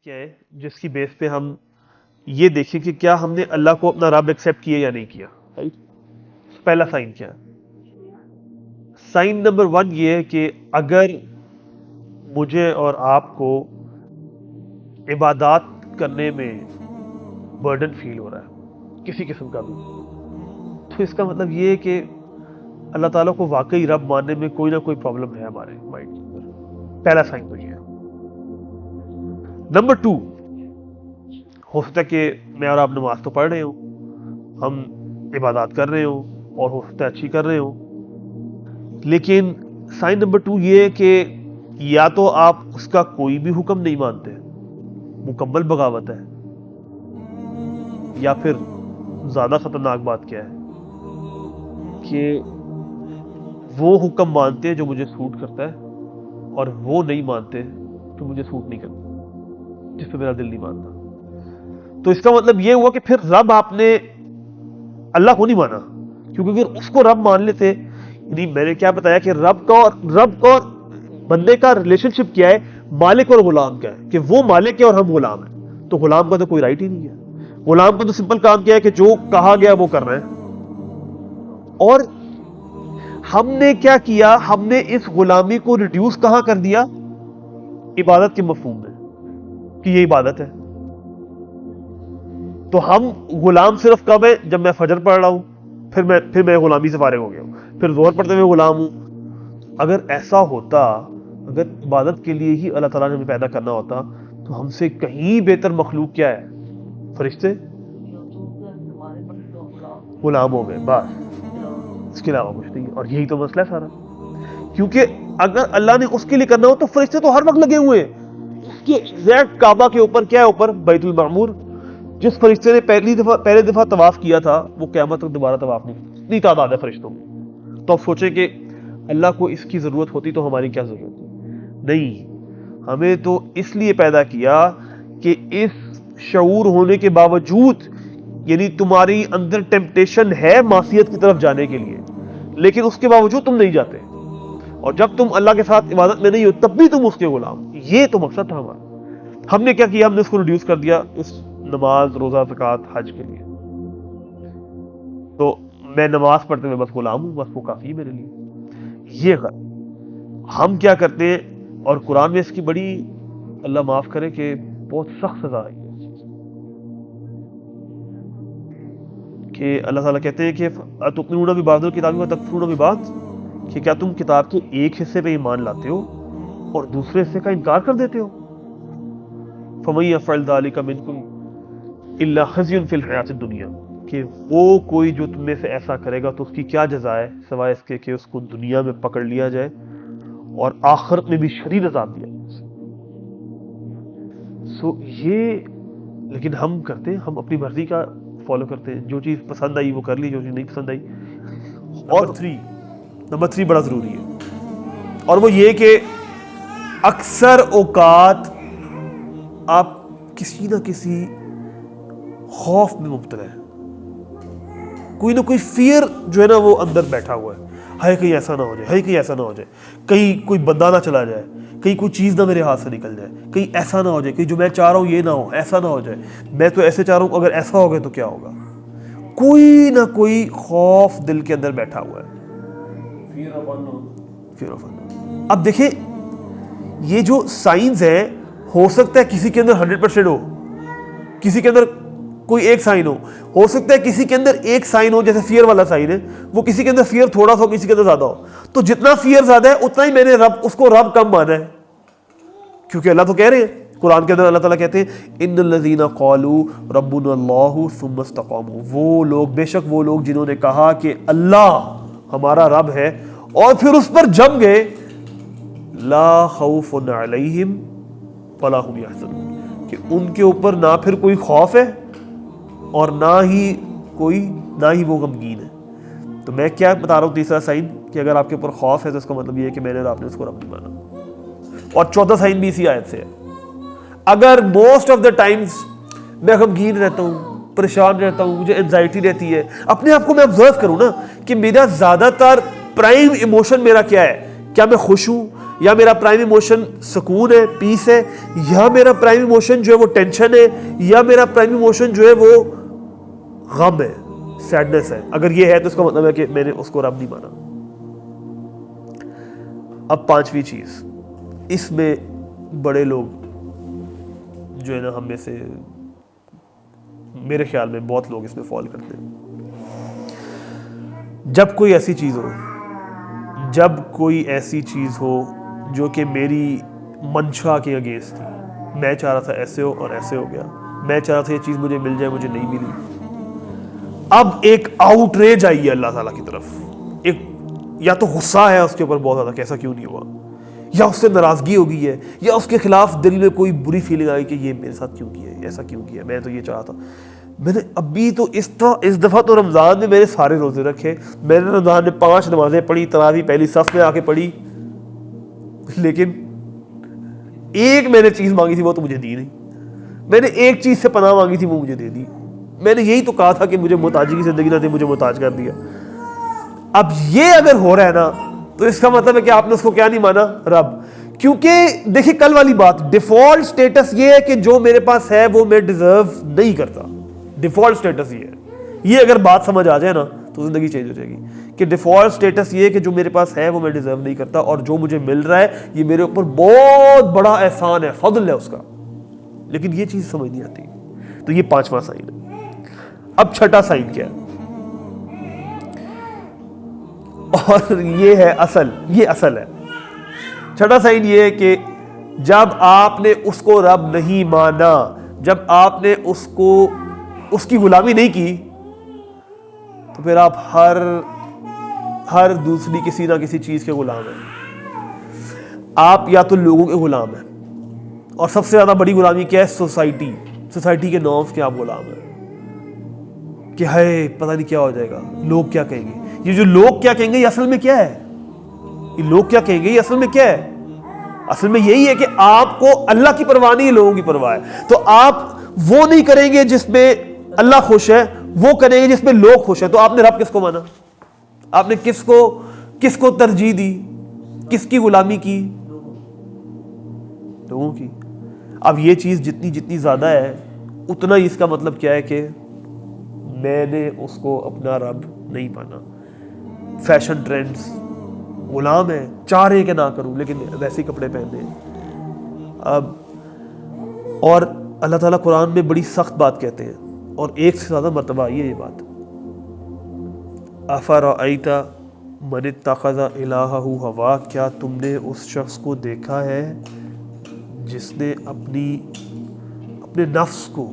کیا ہے جس کی بیس پہ ہم یہ دیکھیں کہ کیا ہم نے اللہ کو اپنا رب ایکسیپٹ کیا یا نہیں کیا. پہلا سائن کیا ہے؟ سائن نمبر 1 یہ ہے کہ اگر مجھے اور آپ کو عبادات کرنے میں برڈن فیل ہو رہا ہے کسی قسم کا بھی، تو اس کا مطلب یہ ہے کہ اللہ تعالیٰ کو واقعی رب ماننے میں کوئی نہ کوئی پرابلم ہے ہمارے مائنڈ کے اندر. پہلا سائن تو یہ ہے. نمبر 2، ہو سکتا ہے کہ میں اور آپ نماز تو پڑھ رہے ہوں، ہم عبادات کر رہے ہوں اور ہو سکتا ہے اچھی کر رہے ہوں، لیکن سائن نمبر 2 یہ ہے کہ یا تو آپ اس کا کوئی بھی حکم نہیں مانتے، مکمل بغاوت ہے، یا پھر زیادہ خطرناک بات کیا ہے کہ وہ حکم مانتے ہیں جو مجھے سوٹ کرتا ہے اور وہ نہیں مانتے تو مجھے سوٹ نہیں کرتا، جس پہ میرا دل نہیں مانتا. تو اس کا مطلب یہ ہوا کہ پھر رب آپ نے اللہ کو نہیں مانا، کیونکہ اگر اس کو رب مان لیتے، یعنی میں نے کیا بتایا کہ رب کا اور بندے کا ریلیشن شپ کیا ہے، مالک اور غلام کا ہے، کہ وہ مالک ہے اور ہم غلام ہیں. تو غلام کا تو کوئی رائٹ ہی نہیں ہے. غلام کا تو سمپل کام کیا ہے کہ جو کہا گیا وہ کر رہے ہیں. اور ہم نے کیا کیا، ہم نے اس غلامی کو ریڈیوس کہاں کر دیا؟ عبادت کے مفہوم میں، کہ یہ عبادت ہے. تو ہم غلام صرف کب ہے؟ جب میں فجر پڑھ رہا ہوں، پھر میں غلامی سے فارغ ہو گیا ہوں، پھر ظہر پڑھتے ہوئے غلام ہوں. اگر ایسا ہوتا، اگر عبادت کے لیے ہی اللہ تعالیٰ نے ہمیں پیدا کرنا ہوتا، تو ہم سے کہیں بہتر مخلوق کیا ہے؟ فرشتے غلام ہو گئے، بس اس کے علاوہ کچھ نہیں. اور یہی تو مسئلہ ہے سارا، کیونکہ اگر اللہ نے اس کے لیے کرنا ہو تو فرشتے تو ہر وقت لگے ہوئے ہیں. اس کے ایگزیکٹ کعبہ کے اوپر کیا ہے؟ اوپر بیت المعمور. جس فرشتے نے پہلے دفعہ طواف کیا تھا وہ قیامت تک دوبارہ طواف نہیں. اتنی تعداد ہے فرشتوں کی. تو اب سوچیں کہ اللہ کو اس کی ضرورت ہوتی تو ہماری کیا ضرورت ہے؟ نہیں، ہمیں تو اس لیے پیدا کیا کہ اس شعور ہونے کے باوجود، یعنی تمہاری اندر ٹیمپٹیشن ہے معصیت کی طرف جانے کے لیے، لیکن اس کے باوجود تم نہیں جاتے، اور جب تم اللہ کے ساتھ عبادت میں نہیں ہو تب بھی تم اس کے غلام. یہ تو مقصد تھا ہمارا. ہم نے کیا کیا؟ ہم نے اس کو ریڈیوس کر دیا اس نماز، روزہ، زکوٰۃ، حج کے لیے. تو میں نماز پڑھتے ہوئے بس غلام ہوں، بس وہ کافی ہے میرے لیے. یہ غلط. ہم کیا کرتے ہیں، اور قرآن میں اس کی بڑی، اللہ معاف کرے کہ بہت سخت سزا ہے کہ اللہ تعالیٰ کہتے ہیں کہ تؤمنون ببعض الکتاب وتکفرون ببعض، کہ کیا تم کتاب کے ایک حصے پہ ایمان لاتے ہو اور دوسرے حصے کا انکار کر دیتے ہو. فمن یفعل ذلک منکم الا خزی فی الحیاۃ الدنیا، کہ وہ کوئی جو تم میں سے ایسا کرے گا تو اس کی کیا جزا ہے سوائے اس کے کہ اس کو دنیا میں پکڑ لیا جائے اور آخرت میں بھی شدید عذاب دیا جائے. یہ لیکن ہم کرتے ہیں، ہم اپنی مرضی کا فالو کرتے ہیں، جو چیز پسند آئی وہ کر لی، جو چیز نہیں پسند آئی. اور نمبر 3 بڑا ضروری ہے، اور وہ یہ کہ اکثر اوقات آپ کسی نہ کسی خوف میں مبتلا ہے، کوئی نہ کوئی فیئر جو ہے نا وہ اندر بیٹھا ہوا ہے. ہائے کہیں ایسا نہ ہو جائے، ہائے کہیں ایسا نہ ہو جائے، کہیں کوئی بندہ نہ چلا جائے، کہیں کوئی چیز نہ میرے ہاتھ سے نکل جائے، کہیں ایسا نہ ہو جائے، کہیں جو میں چاہ رہا ہوں یہ نہ ہو، ایسا نہ ہو جائے، میں تو ایسے چاہ رہا ہوں اگر ایسا ہو گیا تو کیا ہوگا. کوئی نہ کوئی خوف دل کے اندر بیٹھا ہوا ہے. Fear of unknown. اب دیکھیں یہ جو سائنز ہیں، ہو سکتا ہے کسی کے اندر 100% ہو، کسی کے اندر کوئی ایک سائن ہو سکتا ہے کسی کے اندر ایک سائن ہو، جیسے فیئر والا سائن ہے، وہ کسی کے اندر فیئر تھوڑا سا ہو، کسی کے اندر زیادہ ہو. تو جتنا فیئر زیادہ ہے اتنا ہی میں نے اس کو رب کم مانا ہے، کیونکہ اللہ تو کہہ رہے ہیں قرآن کے اندر، اللہ تعالیٰ کہتے ہیں ان الذین قالوا ربنا اللہ ثم استقاموا، وہ لوگ، بے شک وہ لوگ جنہوں نے کہا کہ اللہ ہمارا رب ہے اور پھر اس پر جم گئے، لا خوف علیہم ولا هم یحزنون، کہ ان کے اوپر نہ پھر کوئی خوف ہے اور نہ ہی وہ غمگین ہے. تو میں کیا بتا رہا ہوں؟ تیسرا سائن کہ اگر آپ کے اوپر خوف ہے تو اس کا مطلب یہ ہے کہ میں نے اور آپ نے اس کو رب نہیں مانا. اور چوتھا سائن بھی اسی آیت سے ہے. اگر موسٹ آف دا ٹائمز میں غمگین رہتا ہوں، پریشان رہتا ہوں، مجھے انزائٹی رہتی ہے، اپنے آپ کو میں آبزرو کروں نا کہ میرا زیادہ تر پرائم ایموشن میرا کیا ہے، کیا میں خوش ہوں، یا میرا پرائم ایموشن سکون ہے، پیس ہے، یا میرا پرائم ایموشن جو ہے وہ ٹینشن ہے، یا میرا پرائم ایموشن جو ہے وہ غم ہے، سیڈنس ہے. اگر یہ ہے تو اس کا مطلب ہے کہ میں نے اس کو رب نہیں مانا. اب پانچویں چیز، اس میں بڑے لوگ جو ہے نا ہم میں سے، میرے خیال میں بہت لوگ اس میں فال کرتے ہیں. جب کوئی ایسی چیز ہو جو کہ میری منشا کے اگینسٹ تھی، میں چاہ رہا تھا ایسے ہو اور ایسے ہو گیا، میں چاہ رہا تھا یہ چیز مجھے مل جائے، مجھے نہیں ملی. اب ایک آؤٹ ریج آئی ہے اللہ تعالیٰ کی طرف، ایک یا تو غصہ ہے اس کے اوپر بہت زیادہ کہ ایسا کیوں نہیں ہوا، یا اس سے ناراضگی ہو گئی ہے، یا اس کے خلاف دل میں کوئی بری فیلنگ آئی کہ یہ میرے ساتھ کیوں کیا ہے، ایسا کیوں کیا، میں تو یہ چاہا تھا. میں نے ابھی تو اس دفعہ تو رمضان میں میں نے سارے روزے رکھے، میں نے رمضان میں 5 نمازیں پڑھی، تراویح پہلی صف میں آ کے پڑھی، لیکن ایک میں نے چیز مانگی تھی وہ تو مجھے دی نہیں. میں نے ایک چیز سے پناہ مانگی تھی وہ مجھے دے دی. میں نے یہی تو کہا تھا کہ مجھے محتاجی کی زندگی نہ دے، مجھے محتاج کر دیا. اب یہ اگر ہو رہا ہے نا تو اس کا مطلب ہے کہ آپ نے اس کو کیا نہیں مانا، رب. کیونکہ دیکھیں کل والی بات، ڈیفالٹ سٹیٹس یہ ہے کہ جو میرے پاس ہے وہ میں ڈیزرو نہیں کرتا. ڈیفالٹ سٹیٹس یہ ہے. یہ اگر بات سمجھ آ جائے نا تو زندگی چینج ہو جائے گی کہ ڈیفالٹ سٹیٹس یہ ہے کہ جو میرے پاس ہے وہ میں ڈیزرو نہیں کرتا، اور جو مجھے مل رہا ہے یہ میرے اوپر بہت بڑا احسان ہے، فضل ہے اس کا. لیکن یہ چیز سمجھ نہیں آتی. تو یہ 5واں سائن ہے. اب 6واں سائن کیا ہے؟ اور یہ ہے اصل، یہ اصل ہے. 6واں سائن یہ ہے کہ جب آپ نے اس کو رب نہیں مانا، جب آپ نے اس کی غلامی نہیں کی، تو پھر آپ ہر دوسری کسی نہ کسی چیز کے غلام ہیں. آپ یا تو لوگوں کے غلام ہیں، اور سب سے زیادہ بڑی غلامی کیا ہے؟ سوسائٹی کے نارمز کے آپ غلام ہیں کہ ہے پتہ نہیں کیا ہو جائے گا، لوگ کیا کہیں گے. یہ جو لوگ کیا کہیں گے یہ اصل میں کیا ہے؟ یہ لوگ کیا کہیں گے یہ اصل میں کیا ہے؟ اصل میں یہی ہے کہ آپ کو اللہ کی پرواہ نہیں ہے، لوگوں کی پرواہ ہے. تو آپ وہ نہیں کریں گے جس میں اللہ خوش ہے، وہ کریں گے جس میں لوگ خوش ہیں. تو آپ نے رب کس کو مانا؟ آپ نے کس کو ترجیح دی؟ کس کی غلامی کی؟ لوگوں کی. اب یہ چیز جتنی زیادہ ہے اتنا ہی اس کا مطلب کیا ہے کہ میں نے اس کو اپنا رب نہیں مانا. فیشن ٹرینڈز غلام ہے، چاہ رہے کہ نہ کروں لیکن ویسے کپڑے پہننے. اب اور اللہ تعالیٰ قرآن میں بڑی سخت بات کہتے ہیں، اور ایک سے زیادہ مرتبہ آئی ہے یہ بات. افرأیت من اتخذ الہہ ہوا، کیا تم نے اس شخص کو دیکھا ہے جس نے اپنے نفس کو،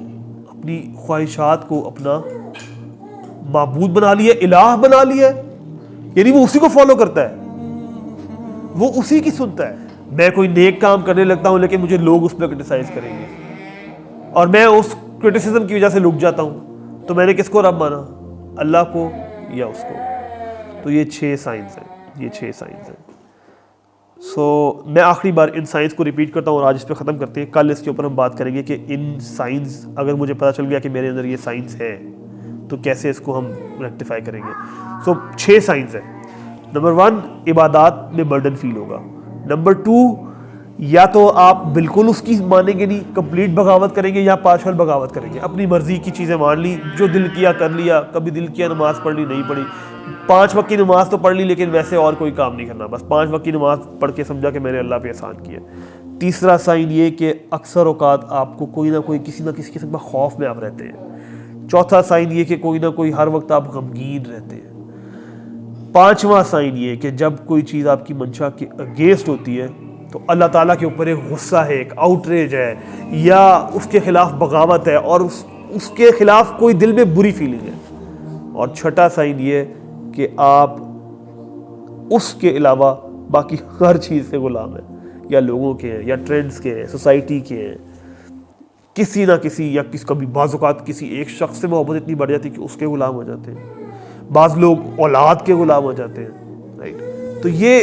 اپنی خواہشات کو اپنا معبود بنا لیا، الہ بنا لیا. یعنی وہ اسی کو فالو کرتا ہے، وہ اسی کی سنتا ہے. میں کوئی نیک کام کرنے لگتا ہوں لیکن مجھے لوگ اس پہ کرٹیسائز کریں گے، اور میں اس کرٹیسزم کی وجہ سے رک جاتا ہوں. تو میں نے کس کو رب مانا؟ اللہ کو یا اس کو؟ تو یہ 6 سائنز ہیں. سو میں آخری بار ان سائنس کو ریپیٹ کرتا ہوں اور آج اس پہ ختم کرتے ہیں. کل اس کے اوپر ہم بات کریں گے کہ ان سائنس، اگر مجھے پتہ چل گیا کہ میرے اندر یہ سائنس ہے تو کیسے اس کو ہم ریکٹیفائی کریں گے. سو 6 سائنس ہیں. نمبر 1، عبادات میں برڈن فیل ہوگا. نمبر 2، یا تو آپ بالکل اس کی مانیں گے نہیں، کمپلیٹ بغاوت کریں گے، یا پارشل بغاوت کریں گے. اپنی مرضی کی چیزیں مان لی، جو دل کیا کر لیا. کبھی دل کیا نماز پڑھ لی، نہیں پڑھی. 5 وقت کی نماز تو پڑھ لی لیکن ویسے اور کوئی کام نہیں کرنا، بس 5 وقت کی نماز پڑھ کے سمجھا کہ میں نے اللہ پہ احسان کیا. تیسرا سائن یہ کہ اکثر اوقات آپ کو کوئی نہ کوئی کسی نہ کسی قسم کا خوف میں آپ رہتے ہیں. چوتھا سائن یہ کہ کوئی نہ کوئی ہر وقت آپ غمگین رہتے ہیں. 5واں سائن یہ کہ جب کوئی چیز آپ کی منشا کے اگینسٹ ہوتی ہے تو اللہ تعالیٰ کے اوپر ایک غصہ ہے، ایک آؤٹریج ہے، یا اس کے خلاف بغاوت ہے، اور اس کے خلاف کوئی دل میں بری فیلنگ ہے. اور 6واں سائن یہ کہ آپ اس کے علاوہ باقی ہر چیز سے غلام ہیں، یا لوگوں کے ہیں، یا ٹرینڈز کے ہیں، سوسائٹی کے ہیں. کسی نہ کسی یا کبھی بعض اوقات کسی ایک شخص سے محبت اتنی بڑھ جاتی ہے کہ اس کے غلام ہو جاتے ہیں. بعض لوگ اولاد کے غلام ہو جاتے ہیں، رائٹ. تو یہ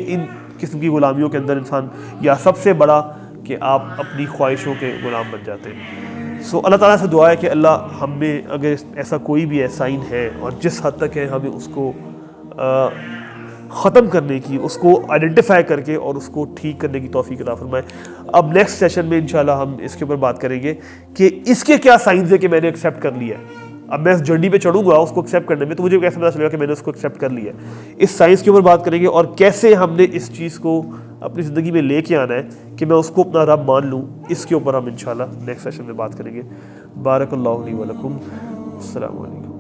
ان قسم کی غلامیوں کے اندر انسان، یا سب سے بڑا کہ آپ اپنی خواہشوں کے غلام بن جاتے ہیں. سو اللہ تعالیٰ سے دعا ہے کہ اللہ ہم میں اگر ایسا کوئی بھی سائن ہے اور جس حد تک ہے ہمیں اس کو ختم کرنے کی، اس کو آئیڈینٹیفائی کر کے اور اس کو ٹھیک کرنے کی توفیق عطا فرمائے۔ اب نیکسٹ سیشن میں انشاءاللہ ہم اس کے اوپر بات کریں گے کہ اس کے کیا سائنس ہے کہ میں نے ایکسیپٹ کر لیا ہے۔ اب میں اس جرنی پہ چڑھوں گا اس کو ایکسیپٹ کرنے میں، تو مجھے کیسے پتا چلے گا کہ میں نے اس کو ایکسیپٹ کر لیا ہے۔ اس سائنس کے اوپر بات کریں گے اور کیسے ہم نے اس چیز کو اپنی زندگی میں لے کے آنا ہے کہ میں اس کو اپنا رب مان لوں، اس کے اوپر ہم انشاءاللہ نیکسٹ سیشن میں بات کریں گے۔ بارک اللہ لی و لکم، السلام علیکم۔